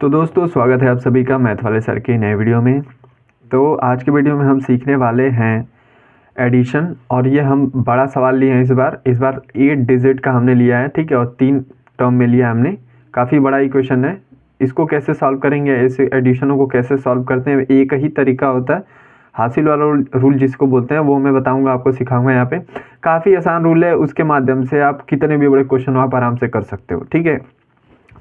तो दोस्तों स्वागत है आप सभी का मैथ वाले सर के नए वीडियो में। तो आज के वीडियो में हम सीखने वाले हैं एडिशन, और ये हम बड़ा सवाल लिए हैं इस बार 8 डिजिट का हमने लिया है, ठीक है, और 3 टर्म में लिया है हमने। काफ़ी बड़ा इक्वेशन है। इसको कैसे सॉल्व करेंगे, ऐसे एडिशनों को कैसे सॉल्व करते हैं, एक ही तरीका होता है, हासिल वाला रूल जिसको बोलते हैं, वो मैं बताऊंगा, आपको सिखाऊंगा। यहाँ पे काफ़ी आसान रूल है, उसके माध्यम से आप कितने भी बड़े क्वेश्चन आप आराम से कर सकते हो, ठीक है।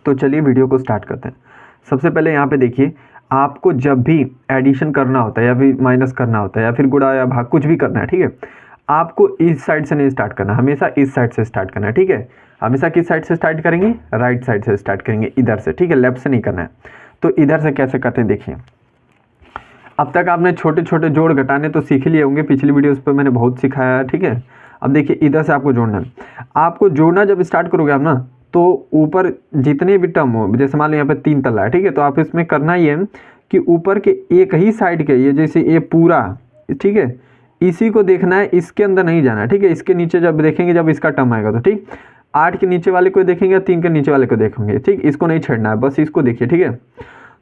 तो चलिए वीडियो को स्टार्ट करते हैं। सबसे पहले यहाँ पे देखिए, आपको जब भी एडिशन करना होता है या फिर माइनस करना होता है या फिर गुणा या भाग कुछ भी करना है, ठीक है, आपको इस साइड से नहीं स्टार्ट करना, हमेशा इस साइड से स्टार्ट करना है, ठीक है। हमेशा किस साइड से स्टार्ट करेंगे? राइट साइड से स्टार्ट करेंगे, इधर से, ठीक है, लेफ्ट से नहीं करना है। तो इधर से कैसे करते हैं देखिए। अब तक आपने छोटे छोटे जोड़ घटाने तो सीख लिए होंगे, पिछली वीडियोस पे मैंने बहुत सिखाया है, ठीक है। अब देखिए इधर से आपको जोड़ना है। आपको जोड़ना जब स्टार्ट करोगे आप ना, तो ऊपर जितने भी टर्म हो, जैसे मान लो यहाँ पे 3 तल्ला है, ठीक है, तो आप इसमें करना ही है कि ऊपर के एक ही साइड के, ये जैसे ये पूरा, ठीक है, इसी को देखना है, इसके अंदर नहीं जाना है, ठीक है। इसके नीचे जब देखेंगे, जब इसका टर्म आएगा तो ठीक, 8 के नीचे वाले को देखेंगे, 3 के नीचे वाले को देखेंगे, ठीक, इसको नहीं छेड़ना है, बस इसको देखिए, ठीक है।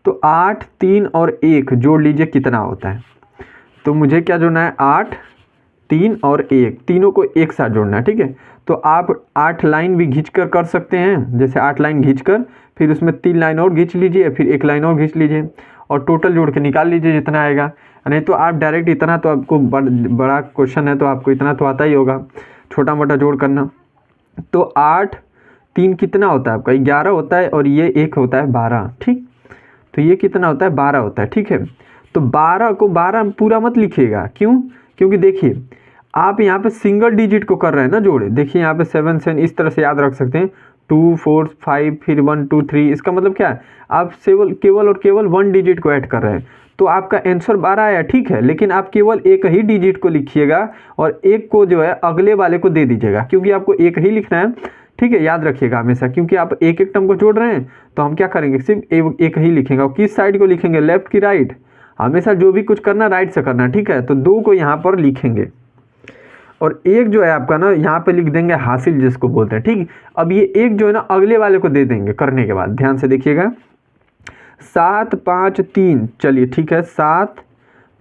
तो 8, 3 और 1 जोड़ लीजिए कितना होता है। तो मुझे क्या जोड़ना है? 8, 3 और 1, तीनों को एक साथ जोड़ना है, ठीक है। तो आप 8 लाइन भी खींच कर सकते हैं, जैसे 8 लाइन खींचकर फिर उसमें 3 लाइन और खींच लीजिए, फिर 1 लाइन और खींच लीजिए और टोटल जोड़ के निकाल लीजिए जितना आएगा। नहीं तो आप डायरेक्ट इतना, तो आपको बड़ा क्वेश्चन है तो आपको इतना तो आता ही होगा, छोटा मोटा जोड़ करना। तो 8, 3 कितना होता है आपका? 11 होता है, और ये 1 होता है 12, ठीक। तो ये कितना होता है? 12 होता है, ठीक है। तो 12 को 12 पूरा मत लिखिएगा, क्यों? क्योंकि देखिए आप यहाँ पे सिंगल डिजिट को कर रहे हैं ना जोड़े। देखिए यहाँ पे 7 7 इस तरह से याद रख सकते हैं, 2 4 5 फिर 1 2 3। इसका मतलब क्या है? आप केवल और केवल 1 डिजिट को ऐड कर रहे हैं। तो आपका आंसर 12 आया, ठीक है, लेकिन आप केवल एक ही डिजिट को लिखिएगा और एक को जो है अगले वाले को दे दीजिएगा, क्योंकि आपको एक ही लिखना है, ठीक है। याद रखिएगा हमेशा, क्योंकि आप एक एक टर्म को जोड़ रहे हैं, तो हम क्या करेंगे? सिर्फ एक ही लिखेंगे। और किस साइड को लिखेंगे? लेफ्ट की राइट? हमेशा जो भी कुछ करना राइट से करना, ठीक है। तो 2 को यहाँ पर लिखेंगे और एक जो है आपका ना यहाँ पे लिख देंगे हासिल जिसको बोलते हैं, ठीक। अब ये एक जो है ना अगले वाले को दे देंगे करने के बाद। ध्यान से देखिएगा, 7 5 3, चलिए ठीक है, 7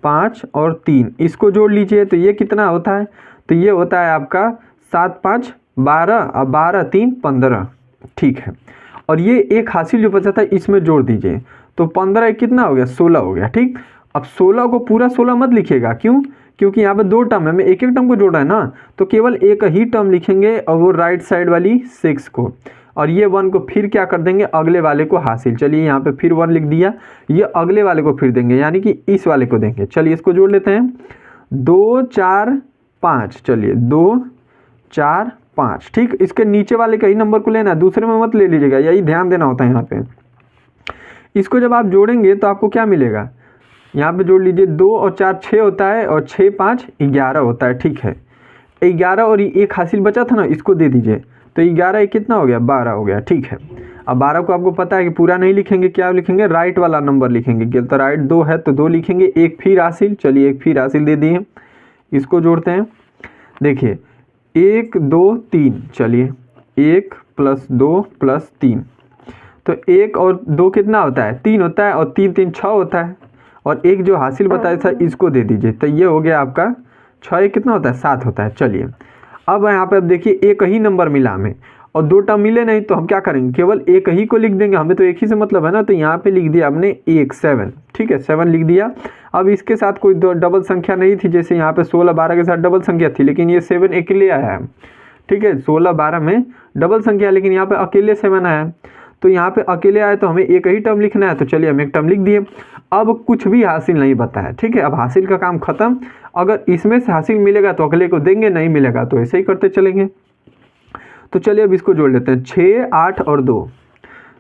5 और 3 इसको जोड़ लीजिए। तो ये कितना होता है? तो ये होता है आपका 7 5 12 और 12 3 15, ठीक है। और ये एक हासिल जो बचा था इसमें जोड़ दीजिए, तो 15 कितना हो गया? 16 हो गया, ठीक। अब 16 को पूरा 16 मत लिखिएगा, क्यों? क्योंकि यहाँ पे 2 टर्म है, मैं एक एक टर्म को जोड़ रहा है ना, तो केवल एक ही टर्म लिखेंगे और वो राइट साइड वाली 6 को, और ये 1 को फिर क्या कर देंगे? अगले वाले को हासिल। चलिए यहाँ पे फिर 1 लिख दिया, ये अगले वाले को फिर देंगे, यानी कि इस वाले को देंगे। चलिए इसको जोड़ लेते हैं, 2 4 5, चलिए 2 4 5, ठीक। इसके नीचे वाले का ही नंबर को लेना है, दूसरे में मत ले लीजिएगा, यही ध्यान देना होता है यहाँ पे। इसको जब आप जोड़ेंगे तो आपको क्या मिलेगा? यहाँ पे जोड़ लीजिए, 2 और 4 6 होता है, और 6 5 11 होता है, ठीक है। 11 और एक हासिल बचा था ना, इसको दे दीजिए, तो 11 कितना हो गया? 12 हो गया, ठीक है। अब 12 को आपको पता है कि पूरा नहीं लिखेंगे, क्या लिखेंगे? राइट वाला नंबर लिखेंगे। तो राइट 2 है तो 2 लिखेंगे, एक फिर हासिल, चलिए एक फिर हासिल दे दिए। इसको जोड़ते हैं, देखिए 1 2 3, चलिए 1 + 2 + 3, तो 1 और 2 कितना होता है? 3 होता है, और 3 3 6 होता है, और एक जो हासिल बताया था इसको दे दीजिए। तो ये हो गया आपका 6, कितना होता है? 7 होता है। चलिए अब यहाँ पे अब देखिए एक ही नंबर मिला हमें, और 2 टर्म मिले नहीं, तो हम क्या करेंगे? केवल एक ही को लिख देंगे, हमें तो एक ही से मतलब है ना। तो यहाँ पे लिख दिया हमने 1 7, ठीक है, 7 लिख दिया। अब इसके साथ कोई डबल संख्या नहीं थी, जैसे यहाँ पे 16 12 के साथ डबल संख्या थी, लेकिन ये 7 अकेले आया है, ठीक है। 16 12 में डबल संख्या, लेकिन यहाँ पे अकेले 7 आया है, तो यहाँ पे अकेले आए तो हमें एक ही टर्म लिखना है। तो चलिए हम एक टर्म लिख दिए। अब कुछ भी हासिल नहीं बता है, ठीक है, अब हासिल का काम खत्म। अगर इसमें से हासिल मिलेगा तो अगले को देंगे, नहीं मिलेगा तो ऐसे ही करते चलेंगे। तो चलिए अब इसको जोड़ लेते हैं, 6 8 और 2,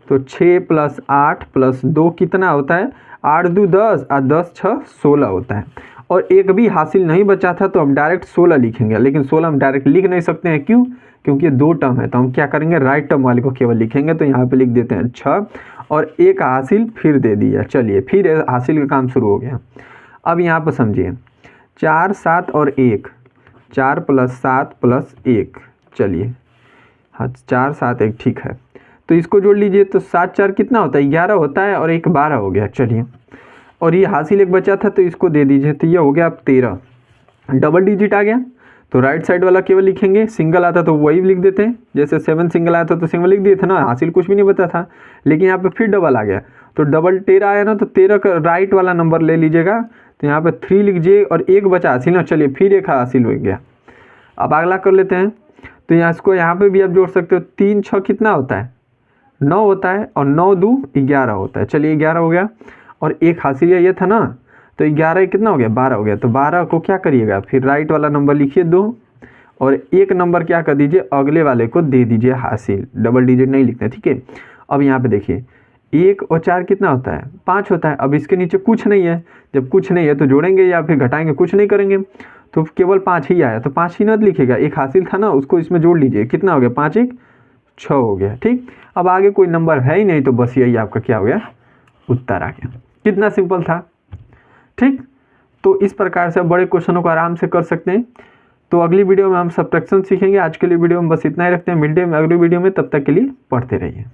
तो 6 + 8 + 2 कितना होता है? 8 2 10 और 10 6 16 होता है। और एक भी हासिल नहीं बचा था, तो हम डायरेक्ट 16 लिखेंगे, लेकिन 16 हम डायरेक्ट लिख नहीं सकते हैं, क्यों? क्योंकि 2 टर्म है, तो हम क्या करेंगे? राइट टर्म वाले को केवल लिखेंगे। तो यहाँ पे लिख देते हैं 6, और एक हासिल फिर दे दिया। चलिए फिर हासिल का काम शुरू हो गया। अब यहाँ पर समझिए, 4 7 और 1, 4 + 7 + 1, चलिए हाँ 4 7 1, ठीक है। तो इसको जोड़ लीजिए, तो 7 4 कितना होता है 11 होता है और एक 12 हो गया। चलिए, और ये हासिल एक बचा था तो इसको दे दीजिए, तो ये हो गया अब 13। डबल डिजिट आ गया तो राइट साइड वाला केवल लिखेंगे, सिंगल आता तो वही लिख देते हैं, जैसे 7 सिंगल आया था तो सिंगल लिख दिए थे ना, हासिल कुछ भी नहीं बता था। लेकिन यहाँ पे फिर डबल आ गया तो डबल 13 आया ना, तो 13 का राइट वाला नंबर ले लीजिएगा, तो यहाँ पे 3 लीजिए और एक बचा हासिल ना। चलिए फिर एक हासिल हो गया। अब अगला कर लेते हैं, तो यहाँ इसको यहाँ पे भी आप जोड़ सकते हो। 3 6 कितना होता है 9 होता है और 9 2 11 होता है। चलिए 11 हो गया और एक हासिल ये था ना, तो 11 कितना हो गया 12 हो गया। तो 12 को क्या करिएगा, फिर राइट वाला नंबर लिखिए 2 और एक नंबर क्या कर दीजिए अगले वाले को दे दीजिए हासिल, डबल डिजिट नहीं लिखना, ठीक है। अब यहाँ पे देखिए 1 और 4 कितना होता है 5 होता है। अब इसके नीचे कुछ नहीं है, जब कुछ नहीं है तो जोड़ेंगे या फिर घटाएंगे, कुछ नहीं करेंगे, तो केवल 5 ही आया, तो 5 ही मत लिखिएगा, एक हासिल था ना उसको इसमें जोड़ लीजिए, कितना हो गया 5 1 6 हो गया, ठीक। अब आगे कोई नंबर है ही नहीं, तो बस यही आपका क्या हो गया उत्तर आ गया। कितना सिंपल था, ठीक। तो इस प्रकार से बड़े क्वेश्चनों को आराम से कर सकते हैं। तो अगली वीडियो में हम सब्ट्रैक्शन सीखेंगे। आज के लिए वीडियो में बस इतना ही रखते हैं, मिलते हैं अगली वीडियो में, तब तक के लिए पढ़ते रहिए।